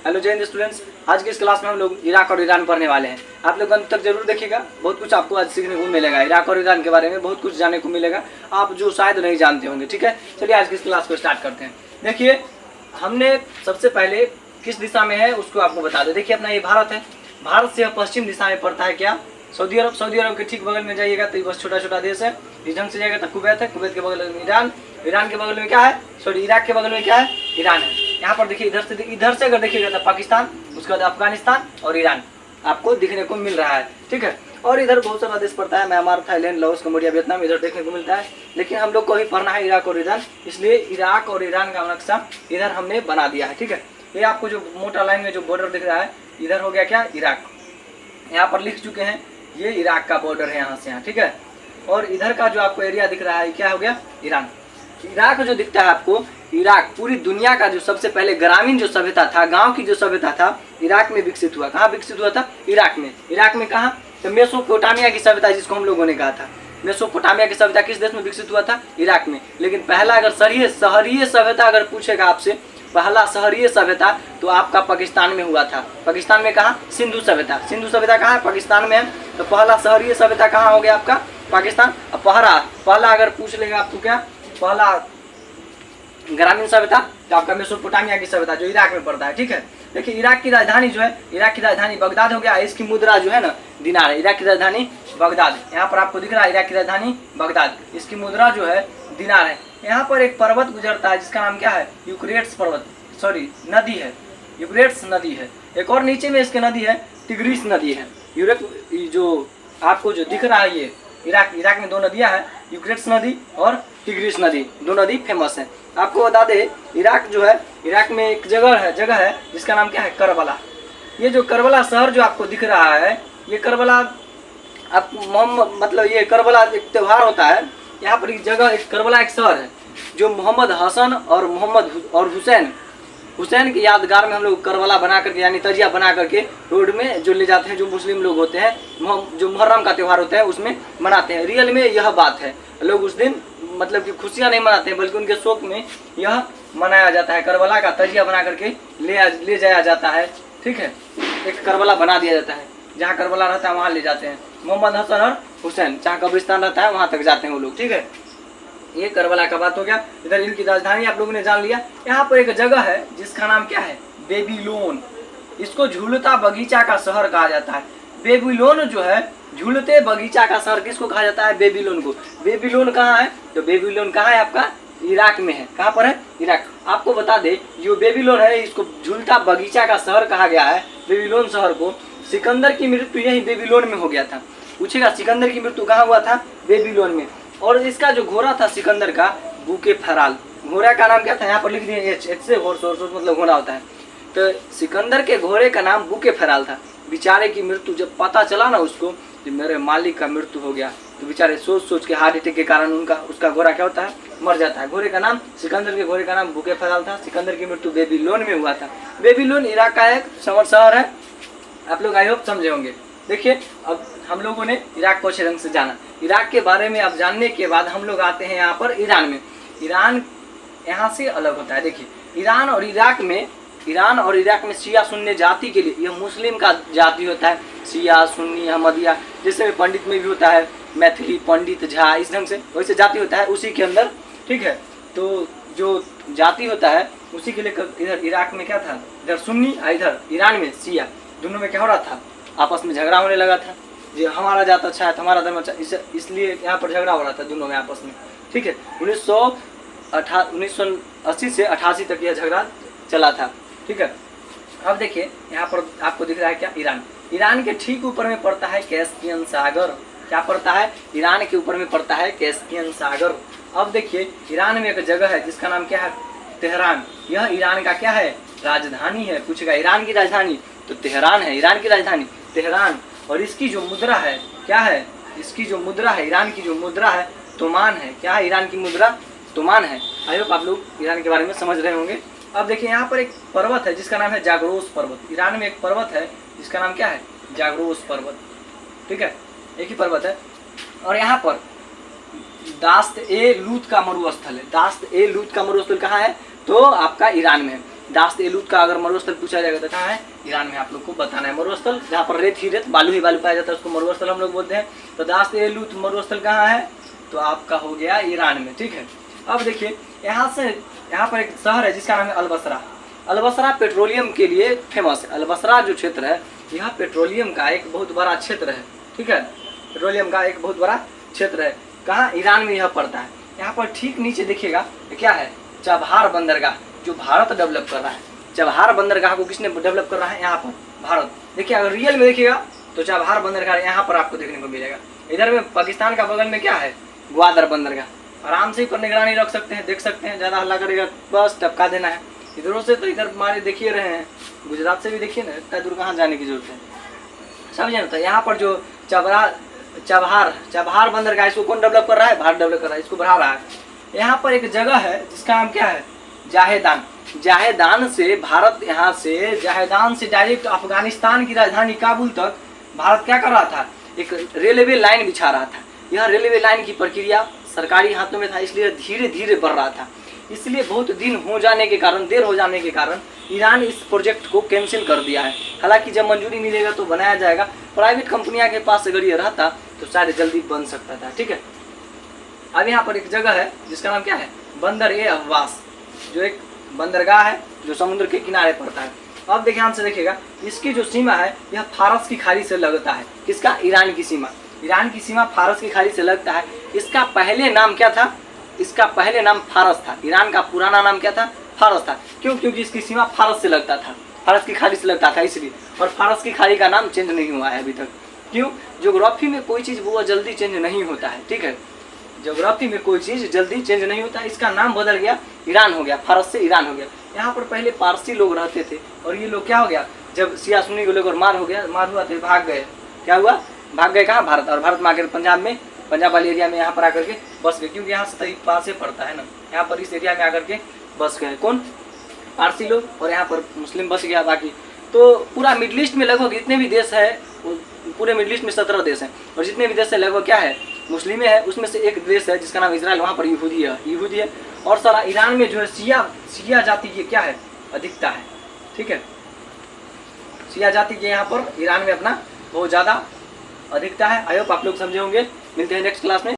Hello जय Hind students. आज की इस क्लास में हम लोग इराक और ईरान पढ़ने वाले हैं। आप लोग अंत तक जरूर देखिएगा, बहुत कुछ आपको आज सीखने को मिलेगा। इराक और ईरान के बारे में बहुत कुछ जानने को मिलेगा, आप जो शायद नहीं जानते होंगे। ठीक है, चलिए आज की इस क्लास को स्टार्ट करते हैं। देखिए, हमने सबसे पहले किस दिशा में है उसको आपको बता दें। देखिए, अपना ये भारत है, भारत से पश्चिम दिशा में पड़ता है क्या? सऊदी अरब। सऊदी अरब के ठीक बगल में जाइएगा तो बस छोटा छोटा देश है। इस ढंग से जाएगा तो कुवैत है, कुवैत के बगल में ईरान, ईरान के बगल में क्या है? सॉरी, इराक के बगल में क्या है? ईरान है। यहाँ पर देखिए, इधर से अगर देखिएगा तो पाकिस्तान, उसके बाद अफगानिस्तान और ईरान आपको दिखने को मिल रहा है। ठीक है, और इधर बहुत सारा देश पड़ता है, Myanmar, Thailand, Laos, Cambodia, Vietnam, इधर देखने को मिलता है। लेकिन हम लोग को भी पढ़ना है इराक और ईरान, इसलिए इराक और ईरान का नक्शा इधर हमने बना दिया है। ठीक है, ये आपको जो मोटा लाइन में जो बॉर्डर दिख रहा है, इधर हो गया क्या? इराक। यहाँ पर लिख चुके हैं, ये इराक का बॉर्डर है यहाँ से यहाँ। ठीक है, और इधर का जो आपको एरिया दिख रहा है क्या हो गया? ईरान। इराक जो दिखता है आपको, इराक पूरी दुनिया का जो सबसे पहले ग्रामीण जो सभ्यता था, गांव की जो सभ्यता था, इराक में विकसित हुआ। कहाँ विकसित हुआ था? इराक में। इराक में कहाँ? तो मेसोपोटामिया की सभ्यता, जिसको हम लोगों ने कहा था। मेसोपोटामिया की सभ्यता किस देश में विकसित हुआ था? इराक में। लेकिन पहला अगर शहरीय सभ्यता अगर पूछेगा आपसे, पहला शहरीय सभ्यता तो आपका पाकिस्तान में हुआ था। पाकिस्तान में कहाँ? सिंधु सभ्यता। सिंधु सभ्यता कहाँ है? पाकिस्तान में है। तो पहला शहरीय सभ्यता कहाँ हो गया आपका? पाकिस्तान। अब पहला अगर पूछ लेगा आपको क्या, पहला ग्रामीण सभ्यता तो आपका मेसोपोटामिया की सभ्यता जो इराक में पड़ता है। ठीक है, देखिए, इराक की राजधानी जो है, इराक की राजधानी बगदाद हो गया। इसकी मुद्रा जो है ना, दिनार है। इराक की राजधानी बगदाद, यहाँ पर आपको दिख रहा है इराक की राजधानी बगदाद। इसकी मुद्रा जो है दिनार है। यहाँ पर एक पर्वत गुजरता है जिसका नाम क्या है? यूक्रेट्स पर्वत, सॉरी नदी है, यूक्रेट्स नदी है। एक और नीचे में इसके नदी है, टिग्रिस नदी है। यूरोप जो आपको जो दिख रहा है, ये इराक में दो नदियां हैं, यूक्रेट्स नदी और टिग्रिस नदी, दो नदी फेमस है। आपको बता दे, इराक जो है, इराक में एक जगह है जिसका नाम क्या है? करबला। ये जो करबला शहर जो आपको दिख रहा है, ये करबला आप मतलब ये करबला एक त्यौहार होता है। यहाँ पर एक जगह, एक करबला एक शहर है जो मोहम्मद हसन और हुसैन की यादगार में हम लोग करबला बना करके, यानी तजिया बना करके रोड में जो ले जाते हैं, जो मुस्लिम लोग होते हैं, जो मुहर्रम का त्यौहार होता है उसमें मनाते हैं। रियल में यह बात है, लोग उस दिन मतलब कि खुशियाँ नहीं मनाते हैं, बल्कि उनके शोक में यह मनाया जाता है। करबला का तजिया बना करके ले जाया जाता है। ठीक है, एक करबला बना दिया जाता है, जहाँ करबला रहता है वहाँ ले जाते हैं। मोहम्मद हसन और हुसैन, जहाँ कब्रिस्तान रहता है वहाँ तक जाते हैं वो लोग। ठीक है, ये करबला का बात हो गया। इधर इनकी राजधानी आप लोगों ने जान लिया। यहाँ पर एक जगह है जिसका नाम क्या है? बेबीलोन। इसको झूलता बगीचा का शहर कहा जाता है। बेबीलोन जो है, झूलते बगीचा का शहर किसको कहा जाता है? बेबीलोन को। बेबीलोन कहाँ है? तो बेबीलोन कहाँ है आपका? इराक में है। कहाँ पर है? इराक। आपको बता दे, जो बेबीलोन है इसको झूलता बगीचा का शहर कहा गया है। बेबीलोन शहर को सिकंदर की मृत्यु यही बेबीलोन में हो गया था। पूछेगा सिकंदर की मृत्यु कहाँ हुआ था? बेबीलोन में। और इसका जो घोड़ा था सिकंदर का, बुके फराल, घोड़ा का नाम क्या था? यहाँ पर लिख दिए एच से, हॉर्स मतलब घोड़ा होता है। तो सिकंदर के घोड़े का नाम बुके फराल था। बेचारे की मृत्यु जब पता चला ना उसको, कि मेरे मालिक का मृत्यु हो गया, तो बेचारे सोच के हार्ट अटैक के कारण उसका घोड़ा क्या होता है? मर जाता है। घोड़े का नाम, सिकंदर के घोड़े का नाम बुके फराल था। सिकंदर की मृत्यु बेबीलोन में हुआ था। बेबीलोन इराक का एक शहर है। आप लोग आई होप समझे होंगे। देखिए, अब हम लोगों ने इराक को अच्छे ढंग से जाना। इराक के बारे में अब जानने के बाद हम लोग आते हैं यहाँ पर ईरान में। ईरान यहाँ से अलग होता है। देखिए, ईरान और इराक में शिया सुन्नी जाति के लिए, यह मुस्लिम का जाति होता है। शिया, सुन्नी, अहमदिया, जैसे में पंडित में भी होता है, मैथिली, पंडित, झा, इस ढंग से वैसे जाति होता है उसी के अंदर। ठीक है, तो जो जाति होता है उसी के लिए इधर इराक में क्या था? इधर सुन्नी, इधर ईरान में शिया। दोनों में क्या हो रहा था? आपस में झगड़ा होने लगा था। जो हमारा जात अच्छा है, हमारा धर्म अच्छा, इसलिए यहाँ पर झगड़ा हो रहा था दोनों में आपस में। ठीक है, 1980 से 88 तक यह झगड़ा चला था। ठीक है, अब देखिए, यहाँ पर आपको दिख रहा है क्या? ईरान। ईरान के ठीक ऊपर में पड़ता है कैस्पियन सागर। क्या पड़ता है? ईरान के ऊपर में पड़ता है कैस्पियन सागर। अब देखिए, ईरान में एक जगह है जिसका नाम क्या है? तेहरान। यह ईरान का क्या है? राजधानी है। पूछेगा ईरान की राजधानी, तो तेहरान है ईरान की राजधानी, तेहरान। और इसकी जो मुद्रा है क्या है? इसकी जो मुद्रा है, ईरान की जो मुद्रा है, तोमान है। क्या है? ईरान की मुद्रा तोमान है। आई होप आप लोग ईरान के बारे में समझ रहे होंगे। अब देखिए, यहाँ पर एक पर्वत है जिसका नाम है जाग्रोस पर्वत। ईरान में एक पर्वत है जिसका नाम क्या है? जाग्रोस पर्वत। ठीक है, एक ही पर्वत है। और यहाँ पर दास्त ए लूत का मरुस्थल है। दास्त ए लूत का मरुस्थल कहाँ है? तो आपका ईरान में है। दास्त ए लूत का अगर मरुस्थल पूछा जाएगा तो कहाँ है? ईरान में आप लोग को बताना है। मरुस्थल जहाँ पर रेत ही रेत, बालू ही बालू पाया जाता है उसको मरुस्थल हम लोग बोलते हैं। तो दास्त ए लूत मरुस्थल कहाँ है? तो आपका हो गया ईरान में, ठीक है। अब देखिए यहाँ पर एक शहर है जिसका नाम है अलबसरा। अलबसरा पेट्रोलियम के लिए फेमस है। अलबसरा जो क्षेत्र है यह पेट्रोलियम का एक बहुत बड़ा क्षेत्र है, ठीक है। पेट्रोलियम का एक बहुत बड़ा क्षेत्र है। कहाँ? ईरान में यह पड़ता है। यहाँ पर ठीक नीचे देखिएगा क्या है? चबहार बंदरगाह, जो भारत डेवलप कर रहा है। चबहार बंदरगाह को किसने डेवलप कर रहा है? यहाँ पर भारत। देखिए अगर रियल में देखिएगा तो चबहार बंदरगाह यहाँ पर आपको देखने को मिलेगा। इधर में पाकिस्तान का बगल में क्या है? ग्वादर बंदरगाह। आराम से पर निगरानी रख सकते हैं, देख सकते हैं। ज़्यादा हल्ला करेगा बस टपका देना है। इधरों से तो इधर हमारे देखिए रहे हैं, गुजरात से भी देखिए ना, इतना दूर कहाँ जाने की जरूरत है, समझे ना। तो यहाँ पर जो चबहार बंदरगाह, इसको कौन डेवलप कर रहा है? भारत डेवलप कर रहा है, इसको बढ़ा रहा है। यहाँ पर एक जगह है जिसका नाम क्या है? जाहेदान। जाहेदान से भारत, यहाँ से जाहेदान से डायरेक्ट अफगानिस्तान की राजधानी काबुल तक भारत क्या कर रहा था? एक रेलवे लाइन बिछा रहा था। यह रेलवे लाइन की प्रक्रिया सरकारी हाथों में था, इसलिए धीरे धीरे बढ़ रहा था। इसलिए बहुत दिन हो जाने के कारण, देर हो जाने के कारण ईरान इस प्रोजेक्ट को कैंसिल कर दिया है। हालांकि जब मंजूरी मिलेगा तो बनाया जाएगा। प्राइवेट कंपनियां के पास अगर ये रहता तो शायद जल्दी बन सकता था, ठीक है। अब यहाँ पर एक जगह है जिसका नाम क्या है? बंदर ए अब्बास, जो एक बंदरगाह है जो समुद्र के किनारे पड़ता है। अब देखिए ध्यान से देखिएगा, इसकी जो सीमा है यह फारस की खाड़ी से लगता है। किसका? ईरान की सीमा। ईरान की सीमा फारस की खाड़ी से लगता है। इसका पहले नाम क्या था? इसका पहले नाम फारस था। ईरान का पुराना नाम क्या था? फारस था। क्यों? क्योंकि इसकी सीमा फारस से लगता था, फारस की खाड़ी से लगता था इसलिए। और फारस की खाड़ी का नाम चेंज नहीं हुआ है अभी तक। क्यों? ज्योग्राफी में कोई चीज़ वो जल्दी चेंज नहीं होता है, ठीक है। ज्योग्राफी में कोई चीज़ जल्दी चेंज नहीं होता। इसका नाम बदल गया, ईरान हो गया, फारस से ईरान हो गया। यहाँ पर पहले पारसी लोग रहते थे और ये लोग क्या हो गया? जब शिया सुन्नी को लेकर मार हुआ तो भाग गए। क्या हुआ? भाग गए कहाँ? भारत। और भारत में आकर पंजाब में, पंजाब वाले एरिया में यहाँ पर आकर के बस गए, क्योंकि यहाँ से पास से पड़ता है ना। यहाँ पर इस एरिया में आकर के बस गए कौन? पारसी लोग। और यहाँ पर मुस्लिम बस गया। बाकी तो पूरा मिडिल ईस्ट में लगभग जितने भी देश है, पूरे मिडिल ईस्ट में 17 देश हैं और जितने भी देश है लगभग क्या है? मुस्लिमें हैं। उसमें से एक देश है जिसका नाम इजराइल, वहाँ पर यहूदी है। और सारा ईरान में जो है शिया जाति की क्या है? अधिकता है, ठीक है। शिया जाति के यहाँ पर ईरान में अपना बहुत ज़्यादा अधिकता है। आई होप आप लोग समझे होंगे। मिलते हैं नेक्स्ट क्लास में।